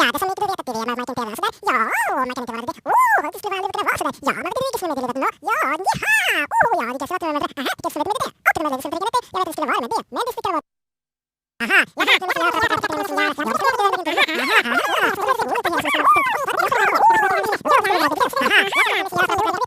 Ja, det som ikke du vet at det er, man kan prøve sådär. Ja, och man kan inte vara det. Åh, det skulle vara lite bra sådär. Ja, man vet inte vilket som är det då. Ja, jaha. Åh, ja, vilket som är det. Aha, vilket som är det. Och det är det som tänker det. Jag vet att det skulle vara med det. Men det skulle vara. Aha, jaha, det måste jag ta. Det måste jag. Jag måste göra det. Aha.